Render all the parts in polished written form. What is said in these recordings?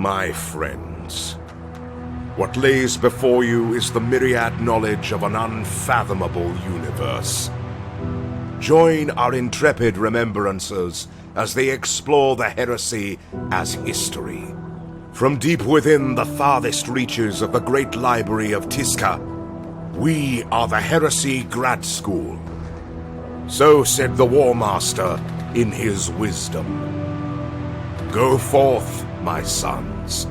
My friends, what lays before you is the myriad knowledge of an unfathomable universe. Join our intrepid remembrancers as they explore the heresy as history. From deep within the farthest reaches of the great library of Tisca, we are the Heresy Grad School. So said the War Master in his wisdom. Go forth, my sons,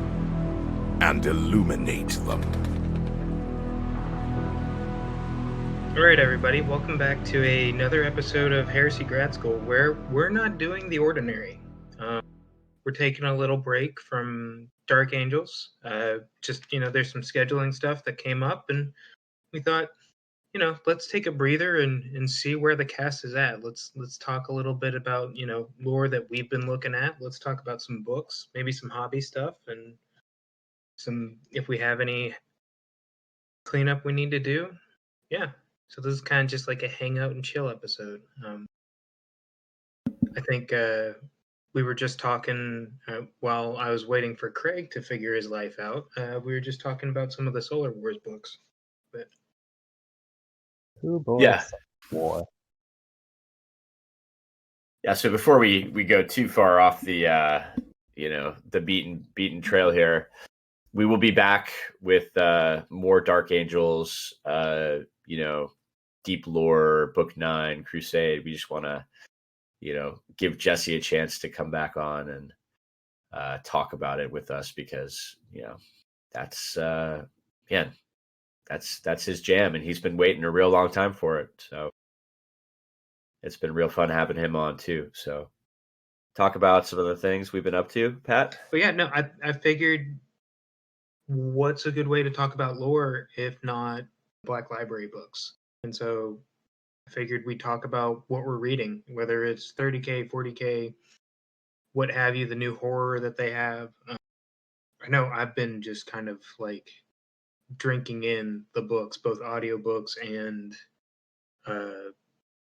and illuminate them. All right, everybody, welcome back to another episode of Heresy Grad School, where we're not doing the ordinary. We're taking a little break from Dark Angels. There's some scheduling stuff that came up, and we thought, let's take a breather and see where the cast is at. Let's talk a little bit about, lore that we've been looking at. Let's talk about some books, maybe some hobby stuff, and some, if we have any cleanup we need to do. Yeah. So this is kind of just like a hangout and chill episode. I think we were just talking while I was waiting for Craig to figure his life out. We were just talking about some of the Solar Wars books. But Who boys Yeah. war? Yeah, so before we go too far off the the beaten trail here, we will be back with more Dark Angels, Deep Lore, Book 9, Crusade. We just want to, give Jesse a chance to come back on and talk about it with us because, that's that's his jam, and he's been waiting a real long time for it. So it's been real fun having him on too. So talk about some of the things we've been up to, Pat. But yeah, no, I figured what's a good way to talk about lore if not Black Library books. And so I figured we'd talk about what we're reading, whether it's 30K, 40K, what have you, the new horror that they have. I know I've been just kind of like drinking in the books, both audiobooks and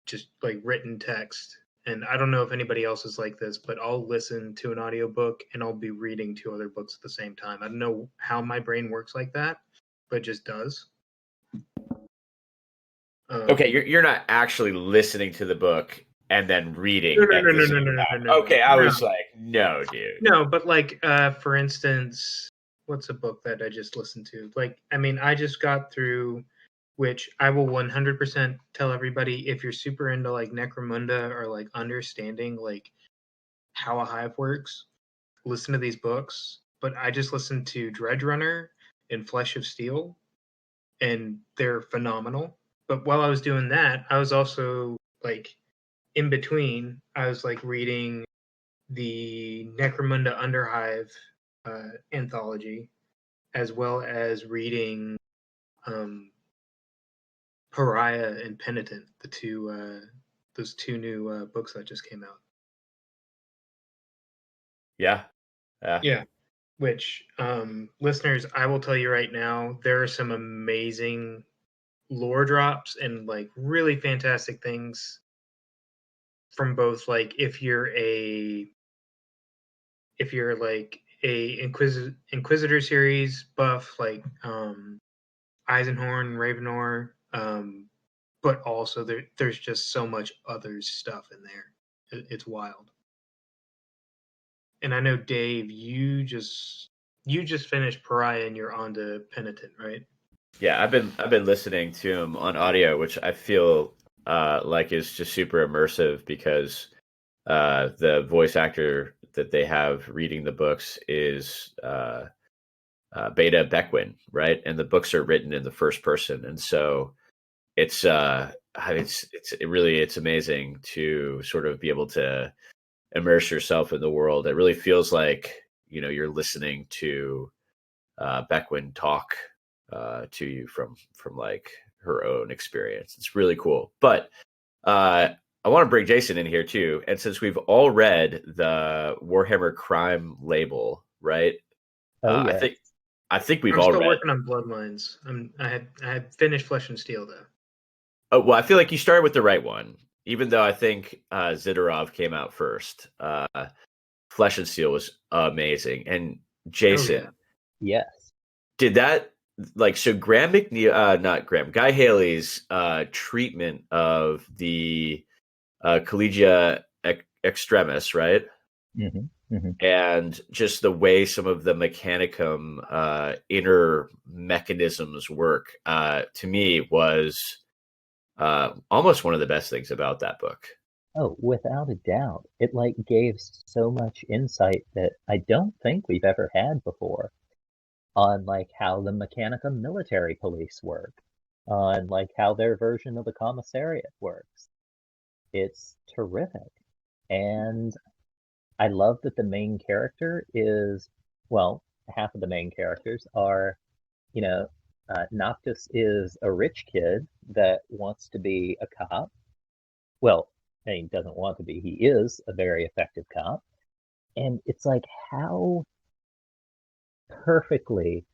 just like written text. And I don't know if anybody else is like this, but I'll listen to an audiobook and I'll be reading two other books at the same time. I don't know how my brain works like that, but it just does. Okay, you're not actually listening to the book and then reading. No. Okay, I was like, no, dude. No, but like, for instance, what's a book that I just listened to? Like, I mean, I just got through, which I will 100% tell everybody, if you're super into like Necromunda or like understanding like how a hive works, listen to these books. But I just listened to Dredge Runner and Flesh of Steel, and they're phenomenal. But while I was doing that, I was also like in between, I was like reading the Necromunda Underhive anthology, as well as reading Pariah and Penitent, those two new books that just came out. Yeah. Which listeners, I will tell you right now, there are some amazing lore drops and like really fantastic things from both, like if you're like a Inquisitor series buff, like Eisenhorn, Ravenor, but also there's just so much other stuff in there. It's wild. And I know, Dave, you just finished Pariah and you're on to Penitent, right? Yeah, I've been listening to him on audio, which I feel like is just super immersive because the voice actor that they have reading the books is Beta Beckwin, right? And the books are written in the first person, and so it's amazing to sort of be able to immerse yourself in the world. It really feels like you're listening to Beckwin talk to you from like her own experience. It's really cool. But I want to bring Jason in here too. And since we've all read the Warhammer Crime label, right? Yeah. I think we've I'm all still read. working on Bloodlines. I had finished Flesh and Steel though. Oh, well, I feel like you started with the right one, even though I think Zidorov came out first. Flesh and Steel was amazing. And Jason, Yes. did that like so? Graham McNeil, not Graham, Guy Haley's treatment of the Collegia Extremis, right? And just the way some of the mechanicum inner mechanisms work, to me was almost one of the best things about that book. Oh, without a doubt. It like gave so much insight that I don't think we've ever had before on like how the Mechanicum military police work, on like how their version of the commissariat works. It's terrific. And I love that the main character is, well, half of the main characters are, you know, Noctis is a rich kid that wants to be a cop. Well, he doesn't want to be. He is a very effective cop. And it's like, how perfectly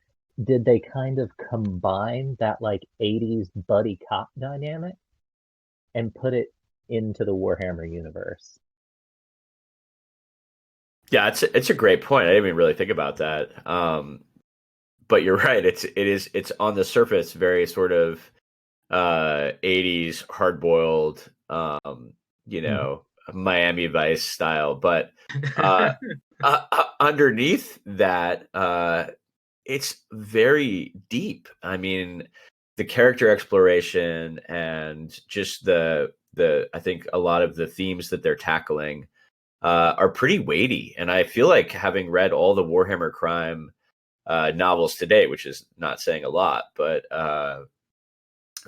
did they kind of combine that like 80s buddy cop dynamic and put it into the Warhammer universe? Yeah, it's a great point. I didn't even really think about that. But you're right. It's on the surface very sort of 80s hard boiled, Miami Vice style. But underneath that, it's very deep. I mean, the character exploration and just the I think a lot of the themes that they're tackling are pretty weighty. And I feel like having read all the Warhammer Crime novels to date, which is not saying a lot, but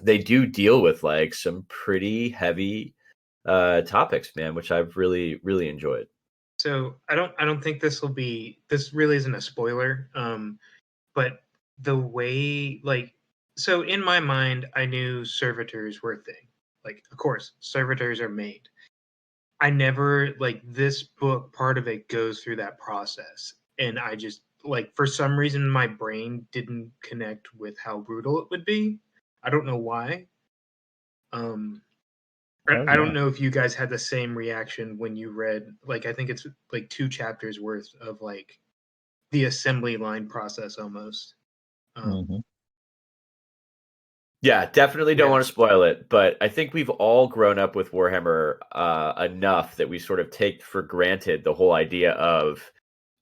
they do deal with like some pretty heavy topics, man, which I've really, really enjoyed. So I don't think this really isn't a spoiler. But the way, like, so in my mind, I knew servitors were a thing. Like, of course, servitors are made. I never, like, this book, part of it goes through that process. And I just, like, for some reason, my brain didn't connect with how brutal it would be. I don't know why. I don't know if you guys had the same reaction when you read, like, I think it's like 2 chapters worth of, like, the assembly line process almost. Yeah, definitely don't want to spoil it, but I think we've all grown up with Warhammer enough that we sort of take for granted the whole idea of,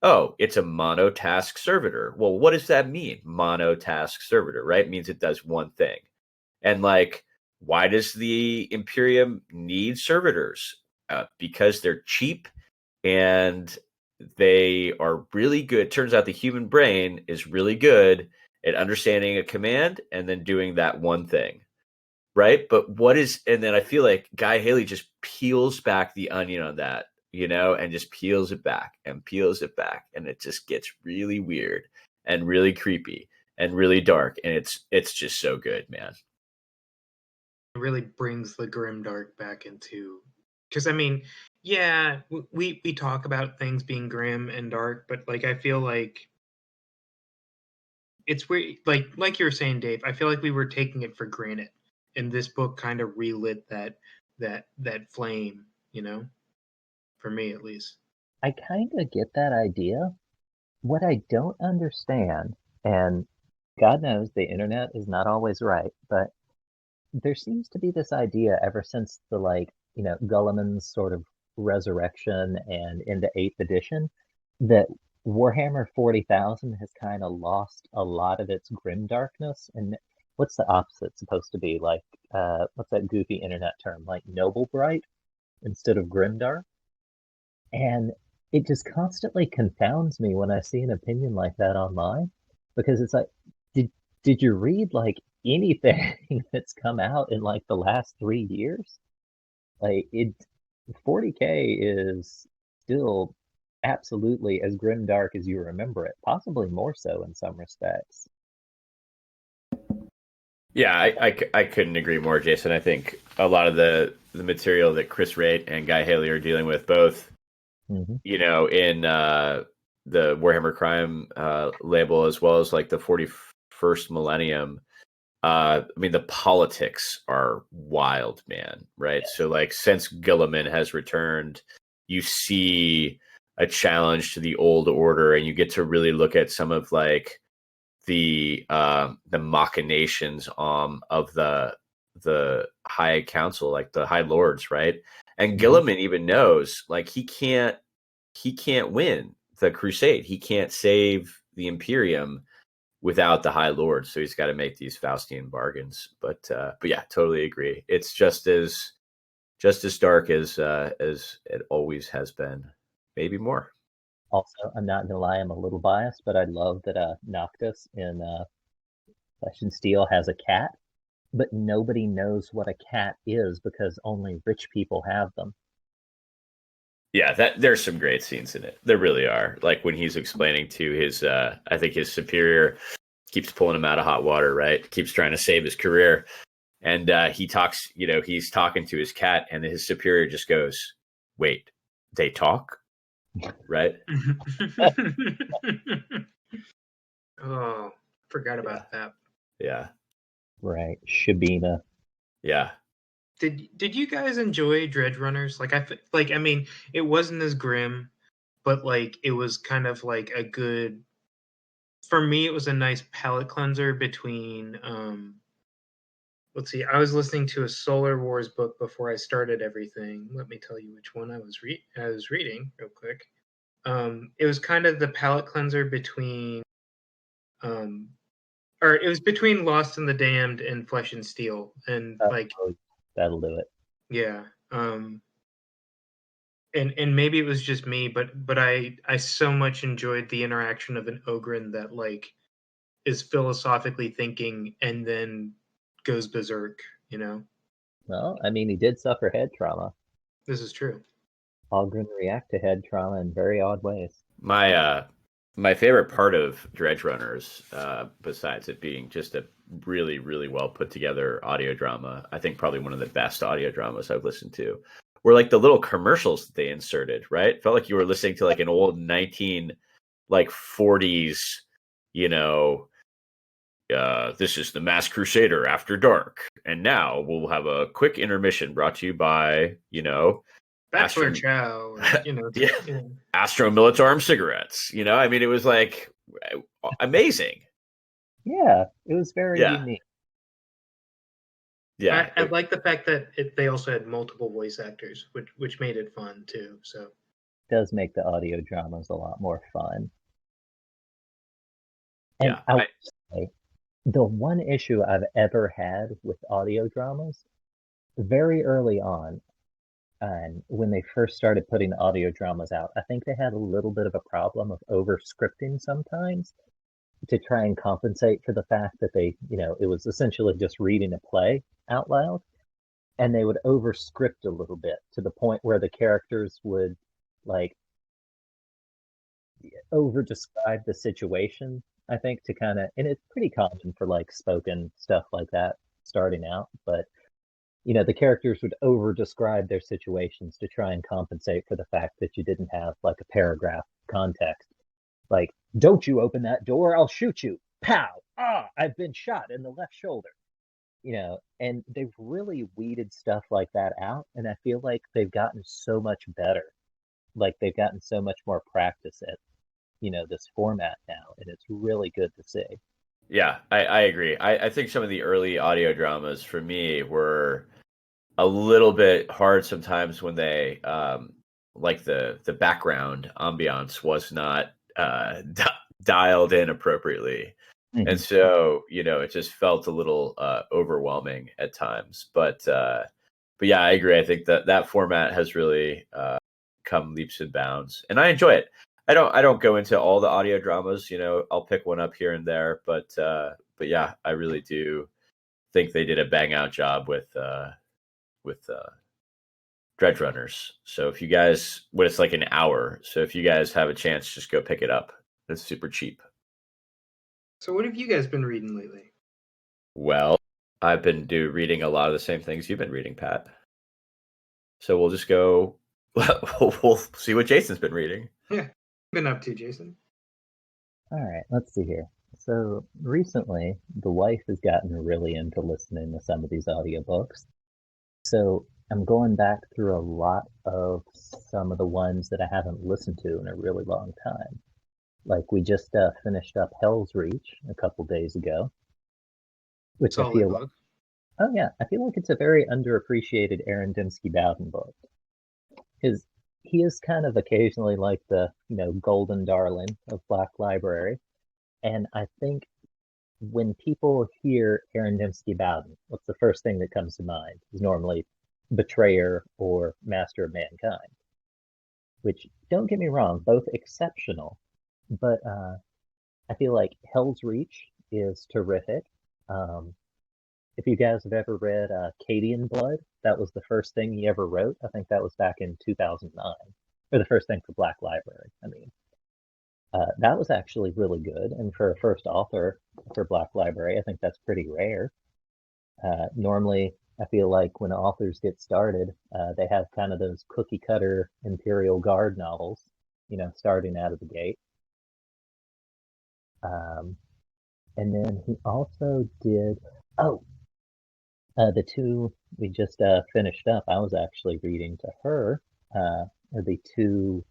oh, it's a monotask servitor. Well, what does that mean? Monotask servitor, right? It means it does one thing. And like, why does the Imperium need servitors? Because they're cheap and they are really good. Turns out the human brain is really good at understanding a command and then doing that one thing, right? But and then I feel like Guy Haley just peels back the onion on that, and just peels it back and peels it back, and it just gets really weird and really creepy and really dark, and it's just so good, man. It really brings the grimdark back into, because I mean, yeah, we talk about things being grim and dark, but like I feel like it's weird, like you were saying, Dave. I feel like we were taking it for granted, and this book kind of relit that flame, for me at least. I kind of get that idea. What I don't understand, and God knows the internet is not always right, but there seems to be this idea ever since the Gulliman's sort of resurrection and into 8th edition that Warhammer 40,000 has kind of lost a lot of its grimdarkness. And what's the opposite supposed to be? Like, what's that goofy internet term? Like noble bright instead of grimdark? And it just constantly confounds me when I see an opinion like that online, because it's like, did you read like anything that's come out in like the last 3 years? Like 40K is still absolutely as grimdark as you remember it, possibly more so in some respects. Yeah, I couldn't agree more, Jason. I think a lot of the material that Chris Raitt and Guy Haley are dealing with, both, in the Warhammer Crime label, as well as like the 41st Millennium. I mean, the politics are wild, man, right? Yeah. So like, since Gilliman has returned, you see a challenge to the old order, and you get to really look at some of like the machinations of the High Council, like the High Lords, right? And Gilliman even knows like he can't win the crusade. He can't save the Imperium without the High Lords, so he's got to make these Faustian bargains. But yeah, totally agree. It's just as dark as it always has been, maybe more. Also, I'm not gonna lie, I'm a little biased, but I love that Noctis in Flesh and Steel has a cat, but nobody knows what a cat is because only rich people have them. Yeah, there's some great scenes in it. There really are. Like when he's explaining to his, I think his superior keeps pulling him out of hot water, right? Keeps trying to save his career. And he talks, he's talking to his cat, and his superior just goes, "Wait, they talk?" Right? Oh, forgot about that. Yeah. Right, Shabina. Yeah. Did you guys enjoy Dredge Runners? I mean, it wasn't as grim, but like it was kind of like a good. For me, it was a nice palate cleanser between. Let's see. I was listening to a Solar Wars book before I started everything. Let me tell you which one I was reading real quick. It was kind of the palate cleanser between, or it was between Lost and the Damned and Flesh and Steel, and That'll do it. yeah. And maybe it was just me, but I so much enjoyed the interaction of an Ogren that like is philosophically thinking and then goes berserk. Well, I mean, he did suffer head trauma. This is true. Ogren react to head trauma in very odd ways. My favorite part of Dredge Runners, besides it being just a really, really well put together audio drama, I think probably one of the best audio dramas I've listened to, were like the little commercials that they inserted, right? Felt like you were listening to like an old 40s, this is the Masked Crusader After Dark. And now we'll have a quick intermission brought to you by, Bachelor Chow, yeah. Astro Militarum cigarettes. I mean, it was like amazing. Yeah, it was very unique. Yeah, I like the fact that they also had multiple voice actors, which made it fun too. So it does make the audio dramas a lot more fun. And yeah, I would say, the one issue I've ever had with audio dramas, very early on, and when they first started putting audio dramas out, I think they had a little bit of a problem of over scripting sometimes to try and compensate for the fact that they, it was essentially just reading a play out loud, and they would over script a little bit to the point where the characters would like over describe the situation, I think, to kind of, and it's pretty common for like spoken stuff like that starting out, but the characters would over describe their situations to try and compensate for the fact that you didn't have like a paragraph context. Like, don't you open that door, I'll shoot you. Pow! Ah, I've been shot in the left shoulder. And they've really weeded stuff like that out. And I feel like they've gotten so much better. Like they've gotten so much more practice at, this format now. And it's really good to see. Yeah, I agree. I think some of the early audio dramas for me were a little bit hard sometimes when they like the background ambiance was not dialed in appropriately. Mm-hmm. And so it just felt a little overwhelming at times, but yeah, I agree. I think that format has really come leaps and bounds, and I enjoy it. I don't go into all the audio dramas, I'll pick one up here and there, but yeah, I really do think they did a bang out job with Dredge Runners. So if you guys, it's like an hour. So if you guys have a chance, just go pick it up. It's super cheap. So what have you guys been reading lately? Well, I've been reading a lot of the same things you've been reading, Pat. So we'll just go, we'll see what Jason's been reading. Yeah. Been up to, Jason? All right, let's see here. So recently, the wife has gotten really into listening to some of these audiobooks. So I'm going back through a lot of some of the ones that I haven't listened to in a really long time. Like we just finished up Hell's Reach a couple days ago, which I Solid feel book. oh yeah, I feel like it's a very underappreciated Aaron Dembski Bowden book. Because he is kind of occasionally like the, golden darling of Black Library. And I think when people hear Aaron Dembski Bowden, what's the first thing that comes to mind? Is normally Betrayer or Master of Mankind. Which, don't get me wrong, both exceptional, but I feel like Hell's Reach is terrific. If you guys have ever read Cadian Blood, that was the first thing he ever wrote. I think that was back in 2009, or the first thing for Black Library. I mean, that was actually really good, and for a first author for Black Library, I think that's pretty rare. Normally, I feel like when authors get started, they have kind of those cookie cutter Imperial Guard novels, starting out of the gate. And then he also did, the two we just finished up, I was actually reading to her, are the two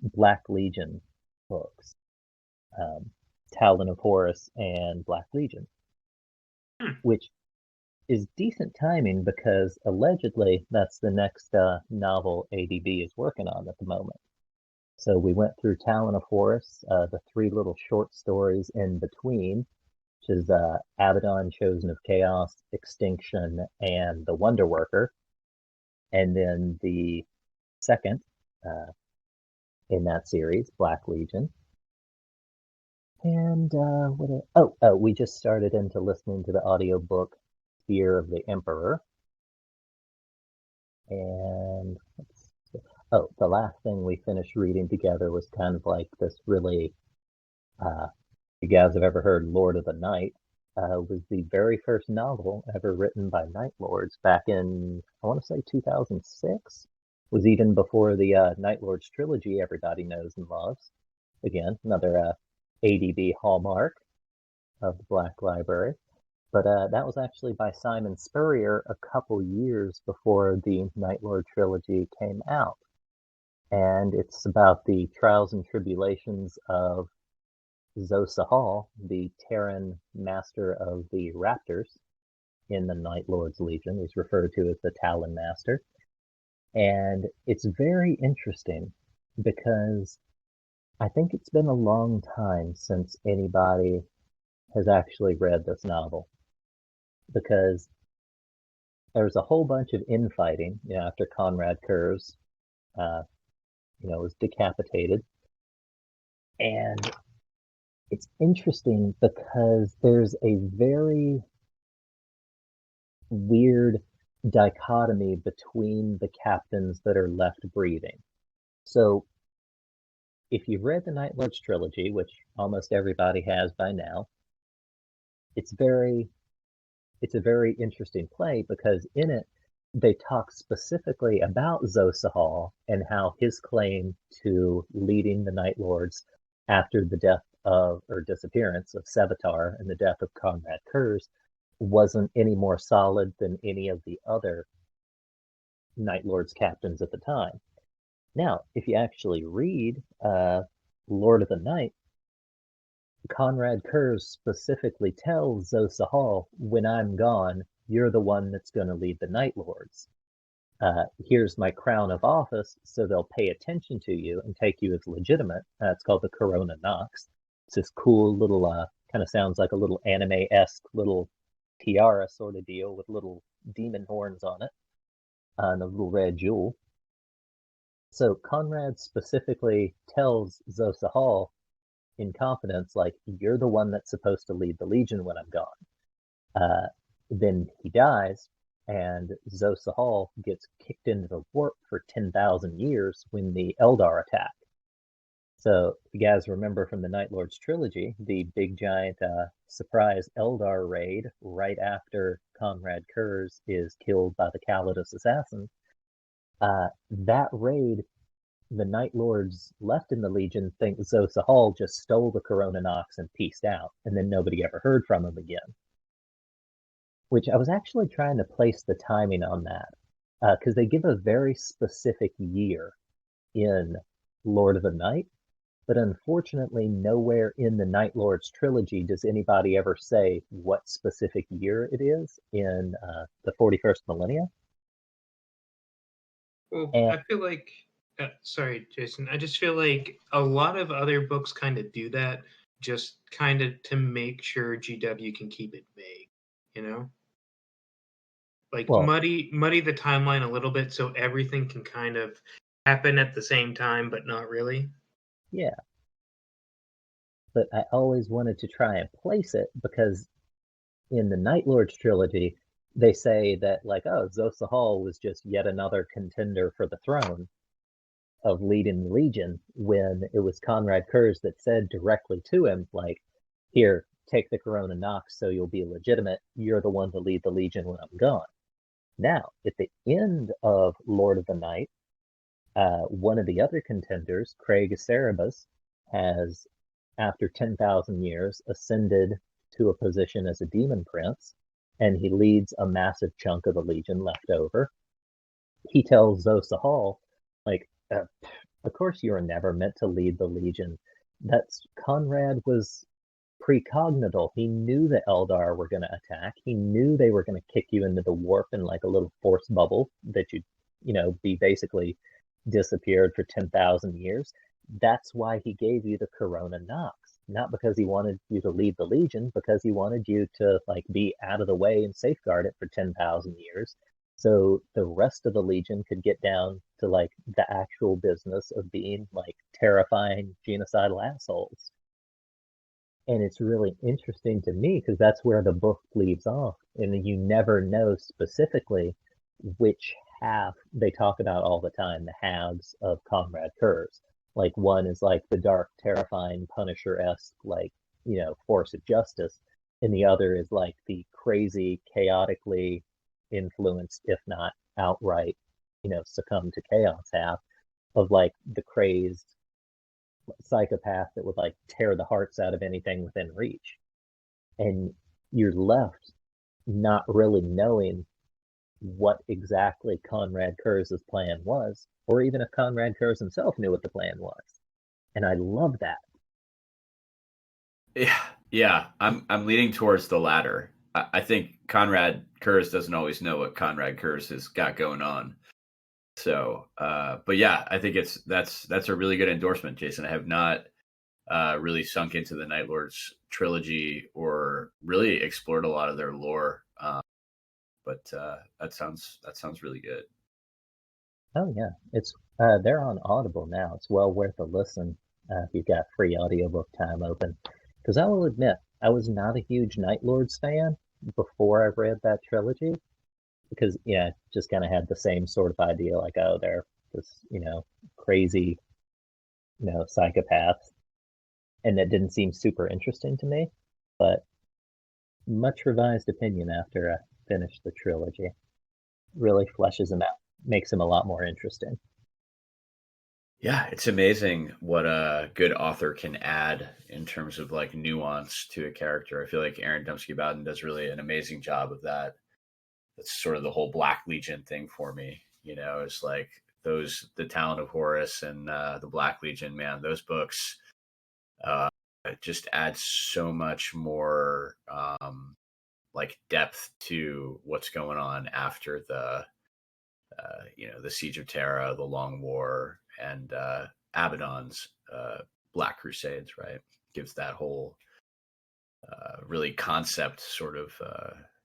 Black Legion books, Talon of Horus and Black Legion, which is decent timing because allegedly that's the next novel ADB is working on at the moment. So we went through Talon of Horus, the three little short stories in between, which is Abaddon, Chosen of Chaos, Extinction, and The Wonder Worker. And then the second in that series, Black Legion. And we just started into listening to the audiobook Fear of the Emperor. And the last thing we finished reading together was kind of like this really, you guys have ever heard Lord of the Night, was the very first novel ever written by Night Lords back in, I want to say 2006, was even before the Night Lords trilogy everybody knows and loves. Again, another ADB hallmark of the Black Library. But that was actually by Simon Spurrier a couple years before the Night Lord trilogy came out. And it's about the trials and tribulations of Zosa Hall, the Terran master of the Raptors in the Night Lord's Legion. He's referred to as the Talon Master. And it's very interesting because I think it's been a long time since anybody has actually read this novel. Because there's a whole bunch of infighting, after Conrad Kurz, was decapitated. And it's interesting because there's a very weird dichotomy between the captains that are left breathing. So if you've read the Night Lords trilogy, which almost everybody has by now, it's a very interesting play because in it they talk specifically about Zosa Hall and how his claim to leading the Night Lords after the death of, or disappearance of Sevatar and the death of Conrad Kurz wasn't any more solid than any of the other Night Lords captains at the time. Now, if you actually read Lord of the Night, Conrad Kurz specifically tells Zosa Hall, when I'm gone, you're the one that's going to lead the Night Lords. Here's my crown of office, so they'll pay attention to you and take you as legitimate. It's called the Corona Nox. It's this cool little, kind of sounds like a little anime-esque little tiara sort of deal with little demon horns on it, and a little red jewel. So Conrad specifically tells Zosa Hall in confidence, like, you're the one that's supposed to lead the Legion when I'm gone. Then he dies, and Zosa Hall gets kicked into the warp for 10,000 years when the Eldar attack. So if you guys remember from the Night Lords trilogy, the big giant surprise Eldar raid right after Conrad Kurz is killed by the Calidus assassin, that raid, the Night Lords left in the Legion think Zosa Hall just stole the Corona Nox and peaced out, and then nobody ever heard from him again. Which I was actually trying to place the timing on that. because they give a very specific year in Lord of the Night, but unfortunately, nowhere in the Night Lords trilogy does anybody ever say what specific year it is in the 41st millennia. Well, And I feel like, sorry, Jason, I just feel like a lot of other books kind of do that, just kind of to make sure GW can keep it vague, you know? Like well, muddy the timeline a little bit so everything can kind of happen at the same time, but not really. yeah, but I always wanted to try and place it because in the Night Lords trilogy, they say that like, oh, Zosa Hall was just yet another contender for the throne of leading the Legion when it was Conrad Kurz that said directly to him, like, here, take the Corona Nox so you'll be legitimate. You're the one to lead the Legion when I'm gone. Now, at the end of Lord of the Night, one of the other contenders, Craig Cerebus, has, after 10,000 years, ascended to a position as a demon prince, and he leads a massive chunk of the Legion left over. He tells Zosa Hall, like, of course you were never meant to lead the Legion. That's Conrad was precognital. He knew the Eldar were going to attack. He knew they were going to kick you into the warp in like a little force bubble that you'd, be basically disappeared for 10,000 years. That's why he gave you the Corona Nox. Not because he wanted you to lead the Legion, because he wanted you to like be out of the way and safeguard it for 10,000 years. So the rest of the Legion could get down to like the actual business of being like terrifying genocidal assholes. And it's really interesting to me because that's where the book leaves off. And you never know specifically which half they talk about all the time, the halves of Conrad Kurz. Like one is like the dark, terrifying Punisher-esque, like, force of justice. And the other is like the crazy, chaotically influenced, if not outright, succumb to chaos half of like the crazed psychopath that would like tear the hearts out of anything within reach. And you're left not really knowing what exactly Conrad Kurz's plan was, or even if Conrad Kurz himself knew what the plan was. And I love that. Yeah, I'm leaning towards the latter. I think Conrad Kurz doesn't always know what Conrad Kurz has got going on. So, but yeah, I think that's a really good endorsement, Jason. I have not really sunk into the Night Lords trilogy or really explored a lot of their lore, but that sounds really good. Oh yeah, it's they're on Audible now. It's well worth a listen if you've got free audiobook time open. Because I will admit, I was not a huge Night Lords fan before I read that trilogy. Because yeah, just kind of had the same sort of idea, like, oh, they're this, crazy, psychopaths, and that didn't seem super interesting to me. But much revised opinion after I finished the trilogy really fleshes him out, makes him a lot more interesting. Yeah, it's amazing what a good author can add in terms of like nuance to a character. I feel like Aaron Dembski Bowden does really an amazing job of that. That's sort of the whole Black Legion thing for me. It's like the Talent of Horus and the Black Legion, man, those books just add so much more like depth to what's going on after the Siege of Terra, the Long War, and Abaddon's Black Crusades, right? Gives that whole really concept sort of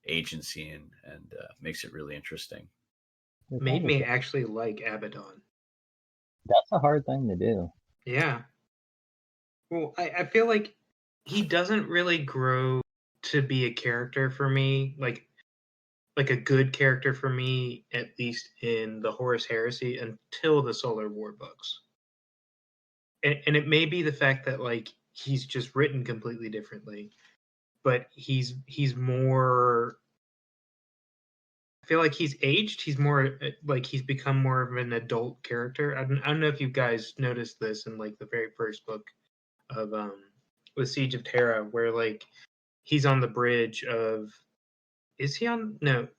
agency and makes it really interesting. Made me actually like Abaddon. That's a hard thing to do. Yeah. Well, I feel like he doesn't really grow to be a character for me, like a good character for me, at least in the Horus Heresy, until the Solar War books. And it may be the fact that like he's just written completely differently, but he's more. I feel like he's aged. He's more like he's become more of an adult character. I don't know if you guys noticed this in like the very first book of the Siege of Terra, where like he's on the bridge of. Is he on? No.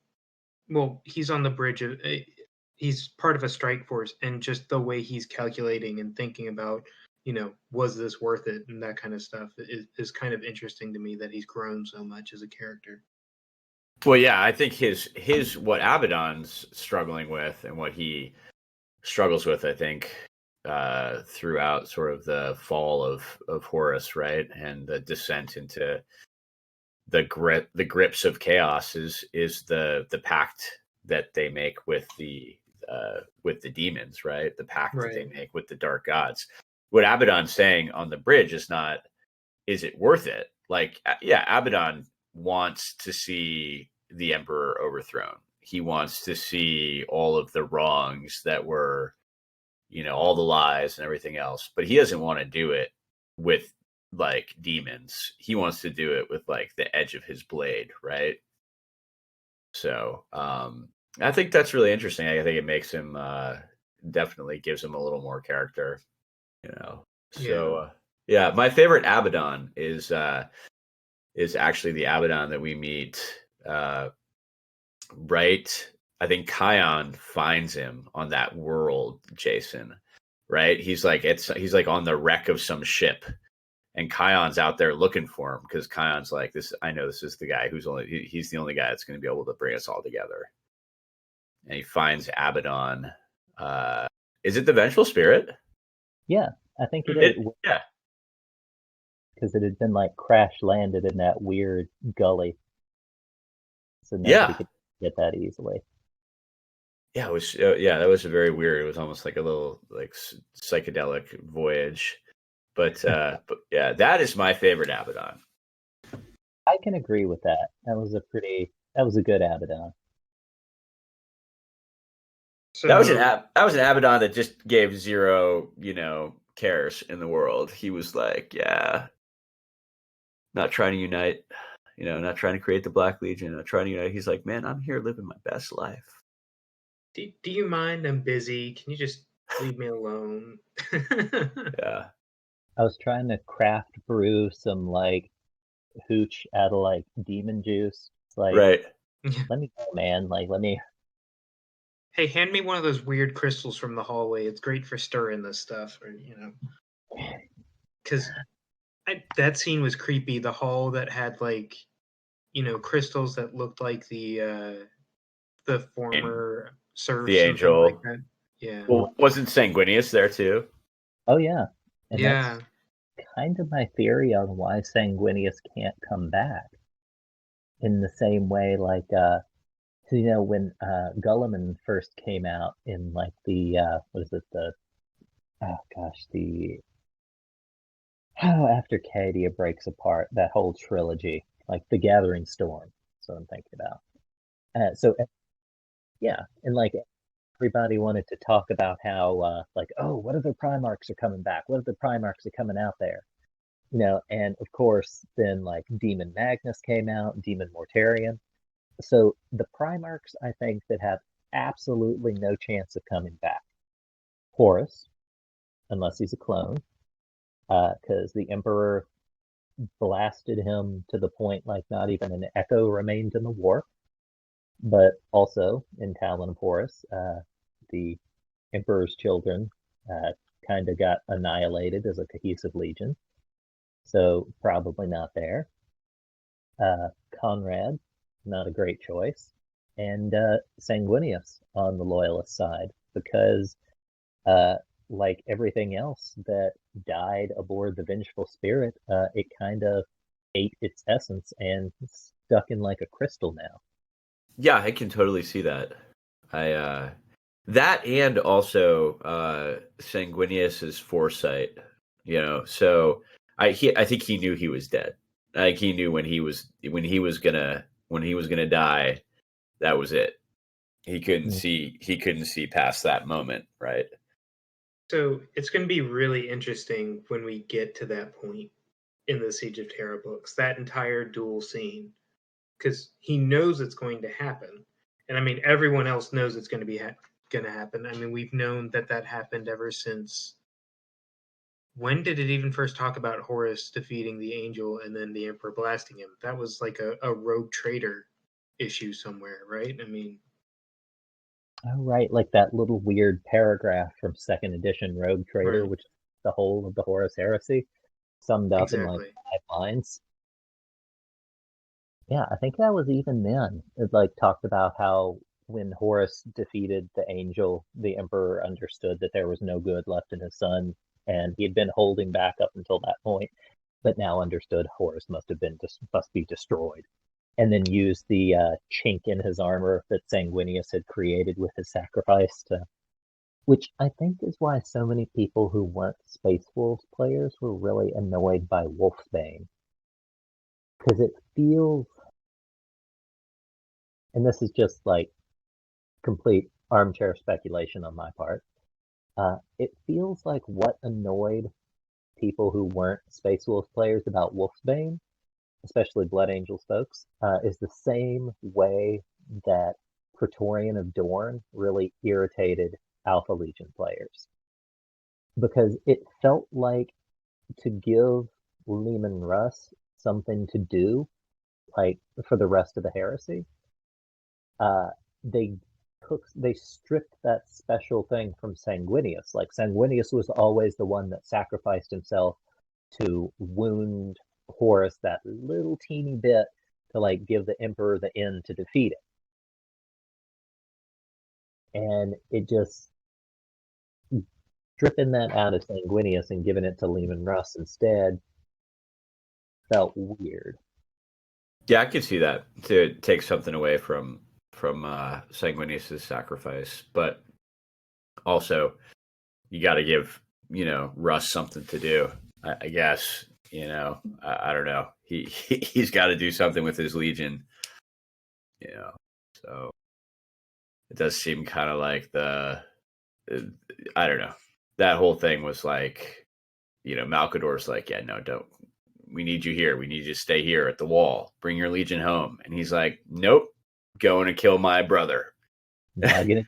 Well, he's on the bridge of he's part of a strike force, and just the way he's calculating and thinking about, was this worth it, and that kind of stuff is kind of interesting to me, that he's grown so much as a character. Well, yeah, I think his what Abaddon's struggling with and what he struggles with, I think, throughout sort of the fall of Horus, right, and the descent into the grips of chaos is the pact that they make with the demons, right? The pact that they Right. make with the dark gods. What Abaddon's saying on the bridge is not, is it worth it? Like, yeah, Abaddon wants to see the emperor overthrown. He wants to see all of the wrongs that were, all the lies and everything else, but he doesn't want to do it with like demons. He wants to do it with like the edge of his blade, right? So I think that's really interesting. I think it makes him definitely gives him a little more character, So yeah, my favorite Abaddon is actually the Abaddon that we meet right. I think Kion finds him on that world, Jason. Right? He's like on the wreck of some ship, and Kion's out there looking for him because Kion's like, this. I know this is the guy he's the only guy that's going to be able to bring us all together. And he finds Abaddon. Is it the Vengeful Spirit? Yeah, I think it is. Yeah, because it had been like crash landed in that weird gully, so nobody could get that easily. Yeah, it was. Yeah, that was very weird. It was almost like a little like psychedelic voyage, but but yeah, that is my favorite Abaddon. I can agree with that. That was a good Abaddon. So That was an Abaddon that just gave zero, cares in the world. He was like, yeah, not trying to unite, not trying to create the Black Legion, not trying to unite. He's like, man, I'm here living my best life. do you mind? I'm busy. Can you just leave me alone? Yeah. I was trying to craft brew some like hooch out of like demon juice. It's like, right. Let me go, man. Like, let me. Hey, hand me one of those weird crystals from the hallway. It's great for stirring this stuff, or because that scene was creepy. The hall that had like, crystals that looked like the former serfs the and things like angel. that. Yeah. Well, wasn't Sanguinius there too? Oh yeah, and Yeah. that's kind of my theory on why Sanguinius can't come back. In the same way, like when Gulliman first came out in like the what is it, the after Cadia breaks apart, that whole trilogy, like the Gathering Storm. That's what I'm thinking about. Yeah, and like everybody wanted to talk about how like, oh, what other Primarchs are coming back? What other Primarchs are coming out there? And of course then like Demon Magnus came out, Demon Mortarion. So the Primarchs, I think, that have absolutely no chance of coming back. Horus, unless he's a clone, because the Emperor blasted him to the point like not even an echo remained in the warp. But also in Talon of Horus, the Emperor's children kind of got annihilated as a cohesive legion, so probably not there. Conrad, not a great choice, and Sanguinius on the loyalist side, because like everything else that died aboard the Vengeful Spirit, it kind of ate its essence and stuck in like a crystal now. Yeah, I can totally see that. I that and also Sanguinius's foresight, So I think he knew he was dead. I think he knew when he was gonna die, that was it. He couldn't see past that moment, right? So it's going to be really interesting when we get to that point in the Siege of Terra books, that entire duel scene, because he knows it's going to happen, and I mean everyone else knows it's going to be going to happen. I mean, we've known that happened ever since. When did it even first talk about Horus defeating the angel and then the Emperor blasting him? That was like a rogue trader issue somewhere, right? I mean, Oh, right, like that little weird paragraph from second edition Rogue Trader, Right. which is the whole of the Horus Heresy, summed up in like Exactly. 5 lines. Yeah, I think that was even then. It like talked about how when Horus defeated the angel, the Emperor understood that there was no good left in his son, and he had been holding back up until that point, but now understood Horus must be destroyed. And then used the chink in his armor that Sanguinius had created with his sacrifice to, which I think is why so many people who weren't Space Wolves players were really annoyed by Wolfsbane. Because it feels, and this is just like complete armchair speculation on my part, it feels like what annoyed people who weren't Space Wolves players about Wolfsbane, especially Blood Angels folks, is the same way that Praetorian of Dorn really irritated Alpha Legion players. Because it felt like to give Leman Russ something to do, like for the rest of the heresy, uh, they they stripped that special thing from Sanguinius. Like Sanguinius was always the one that sacrificed himself to wound Horus that little teeny bit to like give the Emperor the end to defeat it. And it just stripping that out of Sanguinius and giving it to Leman Russ instead felt weird. Yeah, I could see that to take something away from Sanguinius' sacrifice, but also you got to give Russ something to do. I guess I don't know. He's got to do something with his legion. So it does seem kind of like I don't know. That whole thing was like, Malcador's like, yeah, no, don't. We need you here. We need you to stay here at the wall. Bring your legion home. And he's like, nope, going to kill my brother. And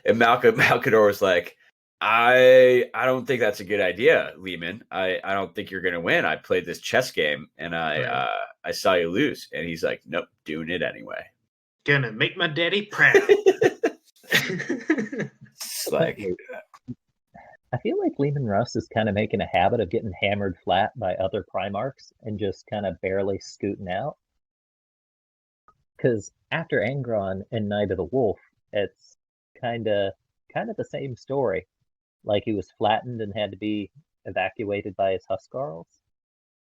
Malcador was like, I don't think that's a good idea, Lehman. I don't think you're gonna win. I played this chess game and I saw you lose. And he's like, nope, doing it anyway. Gonna make my daddy proud. It's like, I feel like Leman Russ is kind of making a habit of getting hammered flat by other Primarchs and just kind of barely scooting out. Because after Angron and Night of the Wolf, it's kind of the same story. Like he was flattened and had to be evacuated by his Huskarls.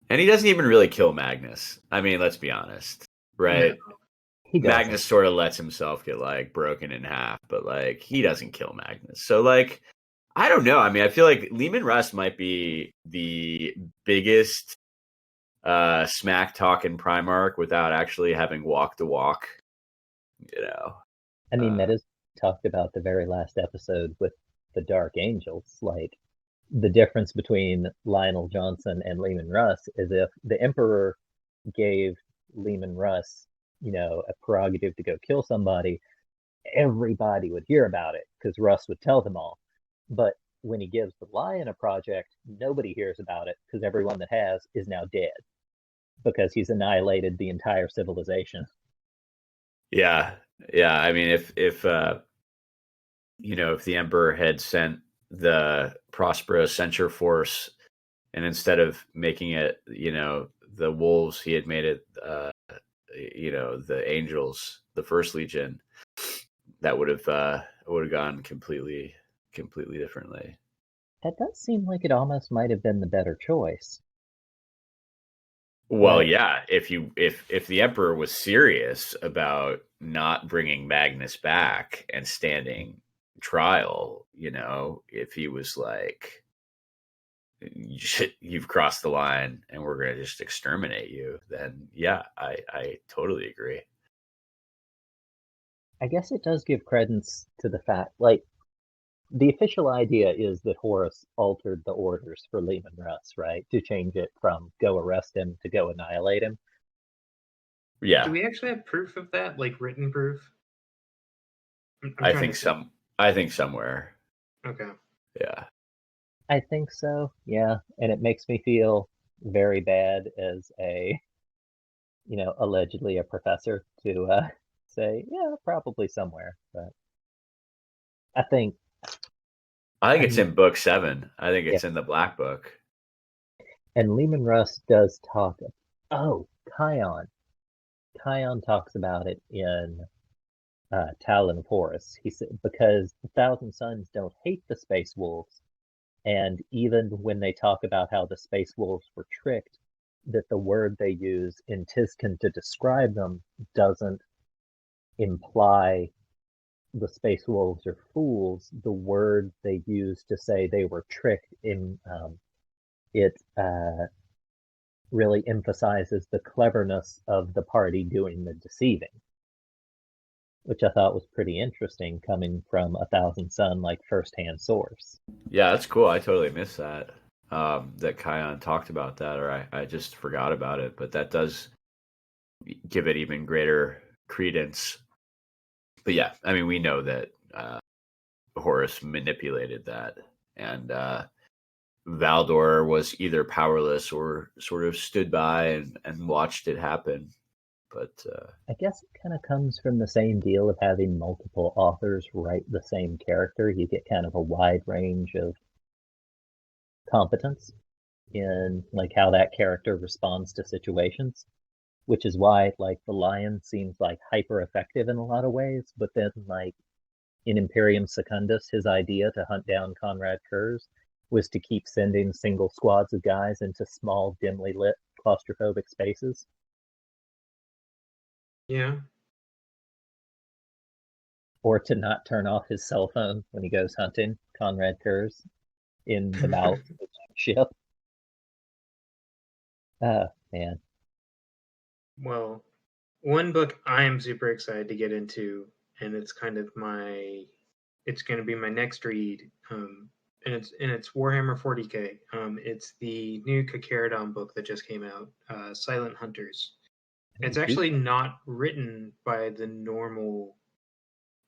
and he doesn't even really kill Magnus. I mean, let's be honest, right? No. He doesn't. Magnus sort of lets himself get like broken in half, but like he doesn't kill Magnus. So like, I don't know. I mean, I feel like Leman Russ might be the biggest smack talking Primarch without actually having walked the walk. I mean, that is talked about the very last episode with the Dark Angels. Like the difference between Lionel Johnson and Leman Russ is if the Emperor gave Leman Russ, a prerogative to go kill somebody, everybody would hear about it because Russ would tell them all. But when he gives the Lion a project, nobody hears about it because everyone that has is now dead because he's annihilated the entire civilization. Yeah. I mean, if the Emperor had sent the Prospero Censure Force, and instead of making it, the wolves, he had made it, the angels, the First Legion, that would have gone completely differently. That does seem like it almost might have been the better choice. Well, yeah, if the Emperor was serious about not bringing Magnus back and standing trial, if he was like, you've crossed the line and we're going to just exterminate you, then yeah, I totally agree. I guess it does give credence to the fact, like, the official idea is that Horus altered the orders for Leman Russ, right? To change it from go arrest him to go annihilate him. Yeah. Do we actually have proof of that, like written proof? I think somewhere. Okay. Yeah. I think so, yeah. And it makes me feel very bad as a, allegedly a professor to say, yeah, probably somewhere. But I think it's in book 7. I think it's yeah. in the Black Book. And Lehman Russ does talk. Oh, Kion. Kion talks about it in Talon of Horus. He said because the Thousand Sons don't hate the Space Wolves, and even when they talk about how the Space Wolves were tricked, that the word they use in Tiskin to describe them doesn't imply the Space Wolves are fools. The word they use to say they were tricked in it really emphasizes the cleverness of the party doing the deceiving, which I thought was pretty interesting coming from a Thousand Sun like firsthand source. Yeah, that's cool. I totally missed that. That Kion talked about that, or I just forgot about it. But that does give it even greater credence. But yeah, I mean, we know that Horus manipulated that, and Valdor was either powerless or sort of stood by and watched it happen. But I guess it kind of comes from the same deal of having multiple authors write the same character. You get kind of a wide range of competence in like how that character responds to situations, which is why like the Lion seems like hyper effective in a lot of ways, but then like in Imperium Secundus, his idea to hunt down Conrad Kurz was to keep sending single squads of guys into small, dimly lit, claustrophobic spaces. Yeah. Or to not turn off his cell phone when he goes hunting Conrad Kurz in the bowels of the ship. Oh, man. Well, one book I am super excited to get into, and it's kind of it's going to be my next read, and it's Warhammer 40k. It's the new Kakeradon book that just came out, Silent Hunters. It's actually not written by the normal,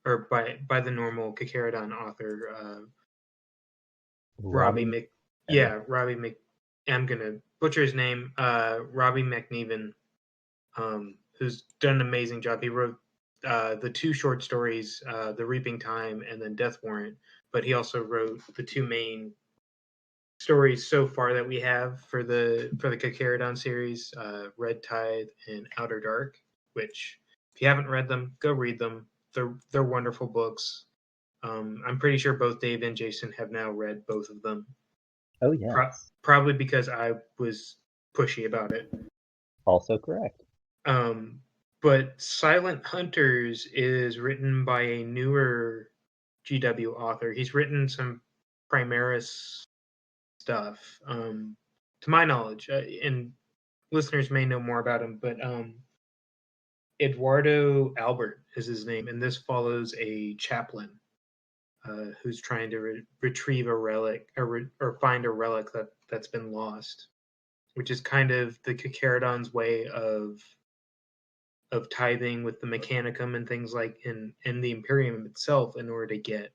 or by the normal Kakeradon author, Robbie Mc. Yeah, Robbie Mc. I'm gonna butcher his name. Robbie McNeven, who's done an amazing job. He wrote the 2 short stories, The Reaping Time and then Death Warrant, but he also wrote the 2 main stories so far that we have for the Kakeradon series, Red Tide and Outer Dark, which if you haven't read them, go read them. They're wonderful books. I'm pretty sure both Dave and Jason have now read both of them. Oh, yes. Probably because I was pushy about it. Also correct. But Silent Hunters is written by a newer GW author. He's written some Primaris stuff, to my knowledge, and listeners may know more about him, but Eduardo Albert is his name, and this follows a chaplain who's trying to retrieve a relic or find a relic that's been lost, which is kind of the Kakeradon's way of tithing with the Mechanicum and things like in the Imperium itself in order to get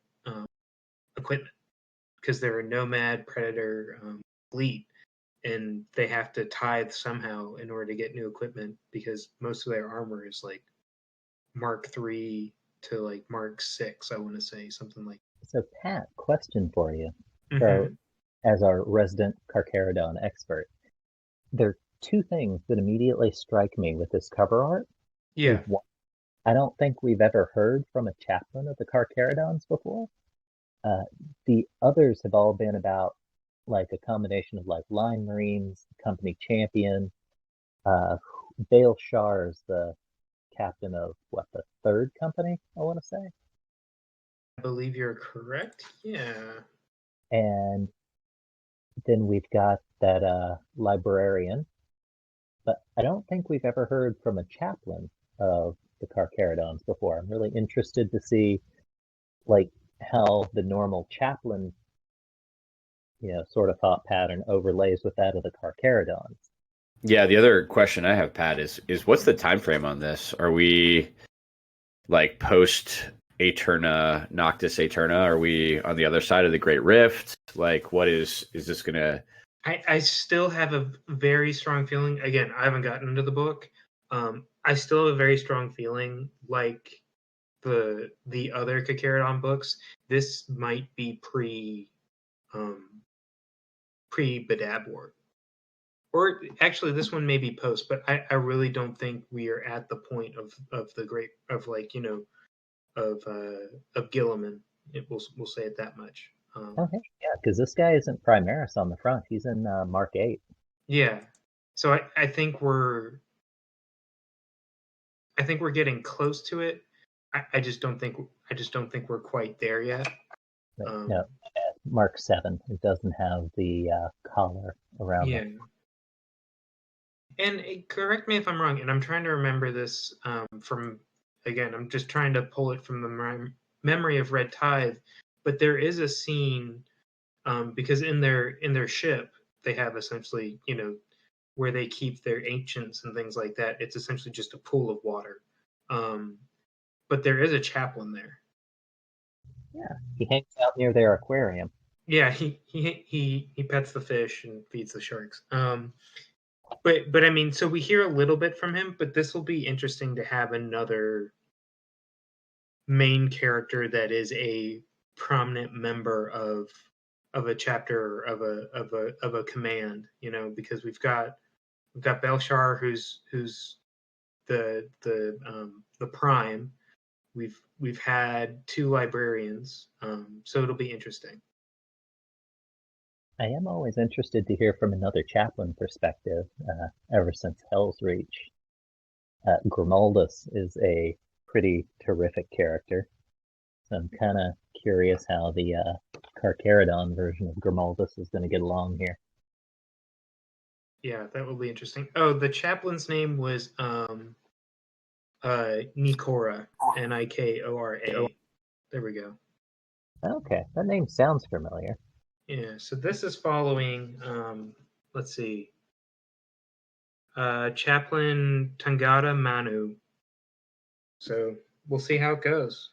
equipment, because they're a nomad predator fleet, and they have to tithe somehow in order to get new equipment, because most of their armor is like Mark III to like Mark VI, I want to say, something like. So, Pat, question for you. Mm-hmm. So, as our resident Carcharodon expert, there are 2 things that immediately strike me with this cover art. Yeah. One, I don't think we've ever heard from a chaplain of the Carcharodons before. The others have all been about like a combination of like line marines, company champion. Bale Shar is the captain of what, the 3rd company, I want to say. I believe you're correct. Yeah. And then we've got that librarian, but I don't think we've ever heard from a chaplain of the Carcharodons before. I'm really interested to see like how the normal chaplain, sort of thought pattern overlays with that of the Carcharodons. Yeah, the other question I have, Pat, is what's the time frame on this? Are we like post Aeterna, Noctis Aeterna? Are we on the other side of the Great Rift? Like, what is this gonna? I still have a very strong feeling. Again, I haven't gotten into the book. I still have a very strong feeling like the other Kakarodon books, this might be pre Badab War. Or actually, this one may be post, but I really don't think we are at the point of the great of like of Gilliman. We'll say it that much. Okay, yeah, because this guy isn't Primaris on the front. He's in Mark 8. Yeah, so I think we're getting close to it. I just don't think we're quite there yet. No, Mark 7. It doesn't have the collar around Yeah. it. And correct me if I'm wrong, and I'm trying to remember this from, again, I'm just trying to pull it from the memory of Red Tithe, but there is a scene because in their ship they have essentially, where they keep their ancients and things like that. It's essentially just a pool of water, but there is a chaplain there. Yeah, he hangs out near their aquarium. Yeah, he pets the fish and feeds the sharks. But I mean, so we hear a little bit from him, but this will be interesting to have another main character that is a prominent member of a chapter of a command, because we've got Belshar who's the prime. We've had 2 librarians, so it'll be interesting. I am always interested to hear from another chaplain perspective. Ever since Hell's Reach, Grimaldus is a pretty terrific character. So I'm kind of curious how the Carcharodon version of Grimaldus is going to get along here. Yeah, that will be interesting. Oh, the chaplain's name was Nikora, Nikora. There we go. Okay, that name sounds familiar. Yeah, so this is following, let's see, Chaplain Tangata Manu. So we'll see how it goes.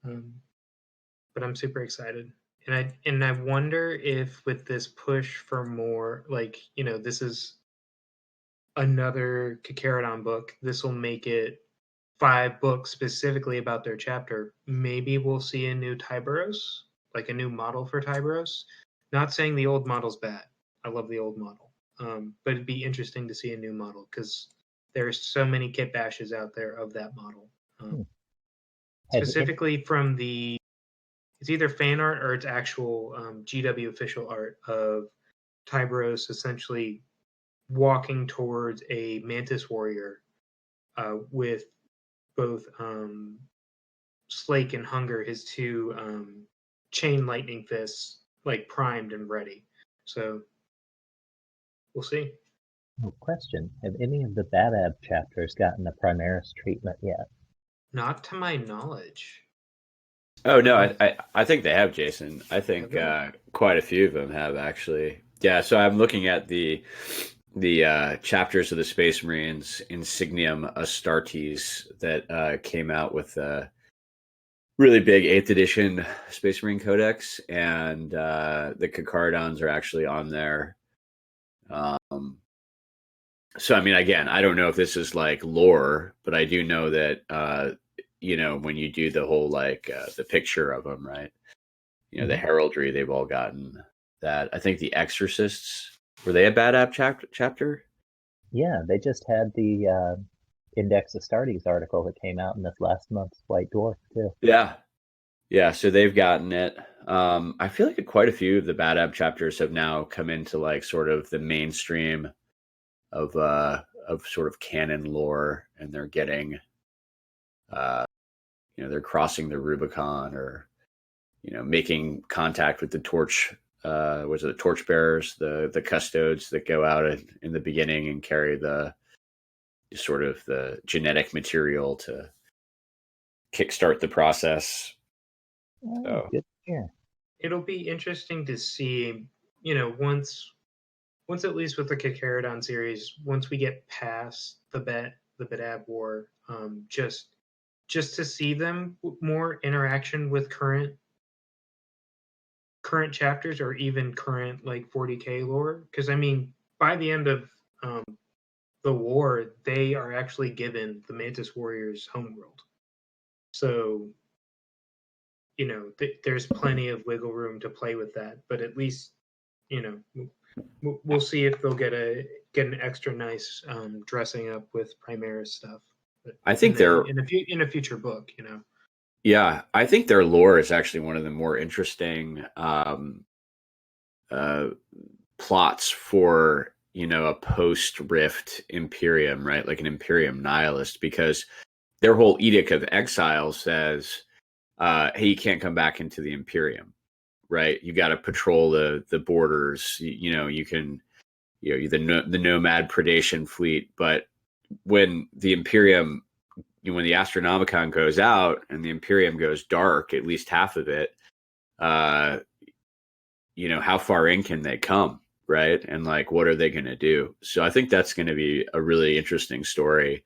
But I'm super excited. And I wonder if with this push for more, like, this is another Kakarodon book, this will make it 5 books specifically about their chapter. Maybe we'll see a new Tyberos, like a new model for Tyberos. Not saying the old model's bad. I love the old model. But it'd be interesting to see a new model because there's so many kit bashes out there of that model. Specifically from it's either fan art or it's actual GW official art of Tyberos essentially walking towards a Mantis warrior with both Slake and Hunger, his 2 chain lightning fists, like primed and ready. So we'll see. Question: have any of the Badab chapters gotten a Primaris treatment yet? Not to my knowledge. Oh no, I think they have, Jason. I think Have quite a few of them have actually. Yeah, so I'm looking at the chapters of the Space Marines Insignium Astartes that came out with a really big 8th edition Space Marine Codex, and the Kakarodons are actually on there. So I mean, again, I don't know if this is like lore, but I do know that when you do the whole like the picture of them, right? The heraldry, they've all gotten that. I think the Exorcists, were they a Badab chapter? Yeah, they just had the Index Astartes article that came out in this last month's White Dwarf too. Yeah, so they've gotten it. I feel like quite a few of the Badab chapters have now come into like sort of the mainstream of sort of canon lore, and they're getting they're crossing the Rubicon, or making contact with the torch the torchbearers, the custodes that go out in the beginning and carry the sort of the genetic material to kickstart the process. Oh, good to hear. It'll be interesting to see, once at least with the Kakarodon series, once we get past the Badab War, just to see them more interaction with current chapters or even current like 40k lore. Because I mean, by the end of the war, they are actually given the Mantis Warriors homeworld. So, there's plenty of wiggle room to play with that. But at least, we'll see if they'll get an extra nice dressing up with Primaris stuff. I think they're in a future book. Yeah, I think their lore is actually one of the more interesting plots for a post Rift Imperium, right? Like an Imperium nihilist, because their whole Edict of Exile says, "Hey, you can't come back into the Imperium, right? You got to patrol the borders. You can, the nomad predation fleet, but when the Imperium." When the Astronomicon goes out and the Imperium goes dark, at least half of it, how far in can they come, right? And like, what are they going to do? So I think that's going to be a really interesting story.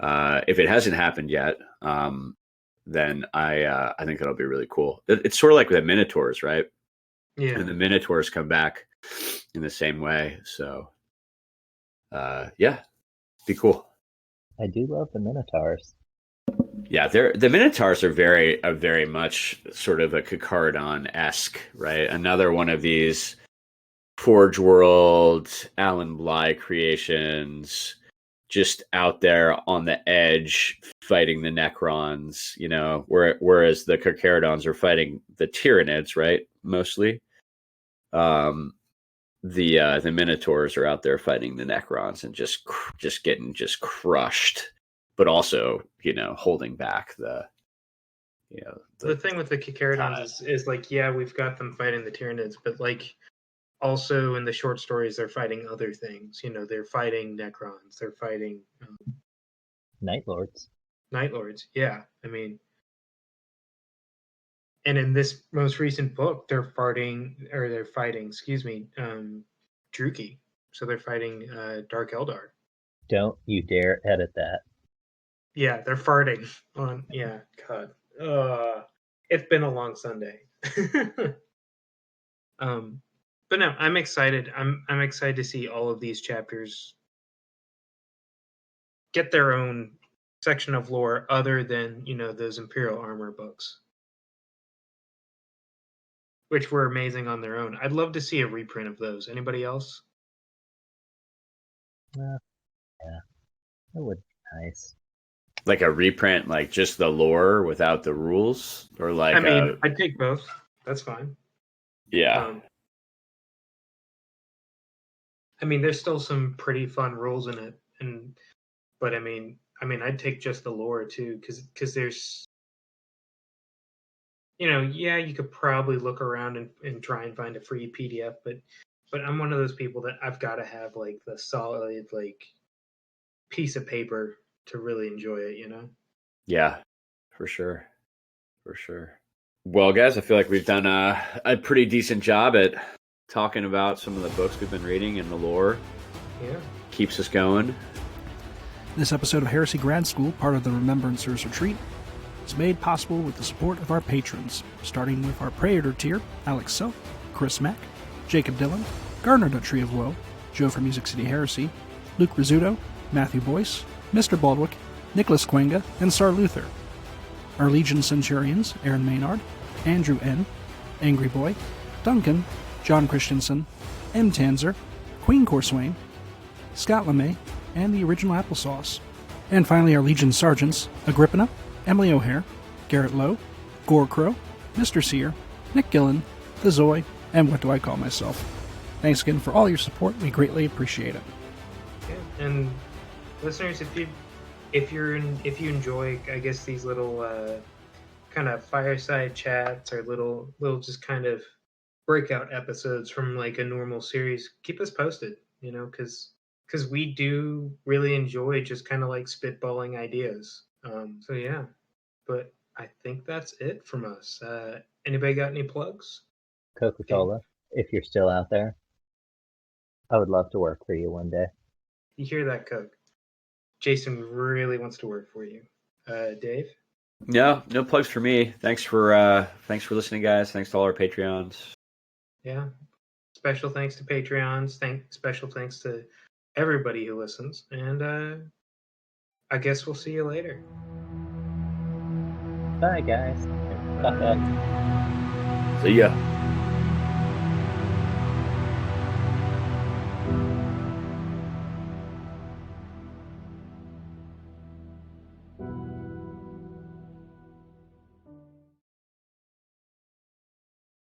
If it hasn't happened yet, then I think that'll be really cool. It's sort of like the Minotaurs, right? Yeah. And the Minotaurs come back in the same way. So, be cool. I do love the Minotaurs. Yeah, the Minotaurs are very much sort of a Cacardon-esque, right? Another one of these Forge World, Alan Bly creations, just out there on the edge fighting the Necrons, whereas the Cacardons are fighting the Tyranids, right? Mostly. The Minotaurs are out there fighting the Necrons and just getting crushed, but also holding back the thing with the Cacardons is like, yeah, we've got them fighting the Tyranids, but like also in the short stories they're fighting other things. They're fighting Necrons, they're fighting Night Lords. Yeah, I mean, and in this most recent book they're fighting, Druki. So they're fighting Dark Eldar. Don't you dare edit that. Yeah, they're farting on. Yeah, God. It's been a long Sunday. But no, I'm excited. I'm excited to see all of these chapters get their own section of lore other than those Imperial Armor books, which were amazing on their own. I'd love to see a reprint of those. Anybody else? Yeah, that would be nice. Like a reprint, like just the lore without the rules, or like I'd take both. That's fine. Yeah. There's still some pretty fun rules in it, but I'd take just the lore too, because there's, you could probably look around and try and find a free PDF, but I'm one of those people that I've got to have like the solid like piece of paper to really enjoy it, Yeah, for sure. Well, guys, I feel like we've done a pretty decent job at talking about some of the books we've been reading and the lore. Yeah. Keeps us going. This episode of Heresy Grad School, part of the Remembrancers Retreat, is made possible with the support of our patrons, starting with our Praetor tier, Alex Self, Chris Mack, Jacob Dillon, Garner the Tree of Woe, Joe from Music City Heresy, Luke Rizzuto, Matthew Boyce, Mr. Baldwick, Nicholas Quenga, and Sar Luther. Our Legion Centurions, Aaron Maynard, Andrew N., Angry Boy, Duncan, John Christensen, M. Tanzer, Queen Corswain, Scott LeMay, and the original Applesauce. And finally our Legion Sergeants, Agrippina, Emily O'Hare, Garrett Lowe, Gore Crow, Mr. Sear, Nick Gillen, The Zoe, and What Do I Call Myself. Thanks again for all your support. We greatly appreciate it. Yeah, and listeners, if you enjoy, I guess, these little kind of fireside chats or little just kind of breakout episodes from like a normal series, keep us posted, because we do really enjoy just kind of like spitballing ideas. So yeah, but I think that's it from us. Anybody got any plugs? Coca-Cola, if you're still out there, I would love to work for you one day. You hear that, Coke? Jason really wants to work for you. Dave? No plugs for me. Thanks for listening, guys. Thanks to all our Patreons. Yeah. Special thanks to Patreons. Special thanks to everybody who listens. And I guess we'll see you later. Bye, guys. And fuck us. See ya.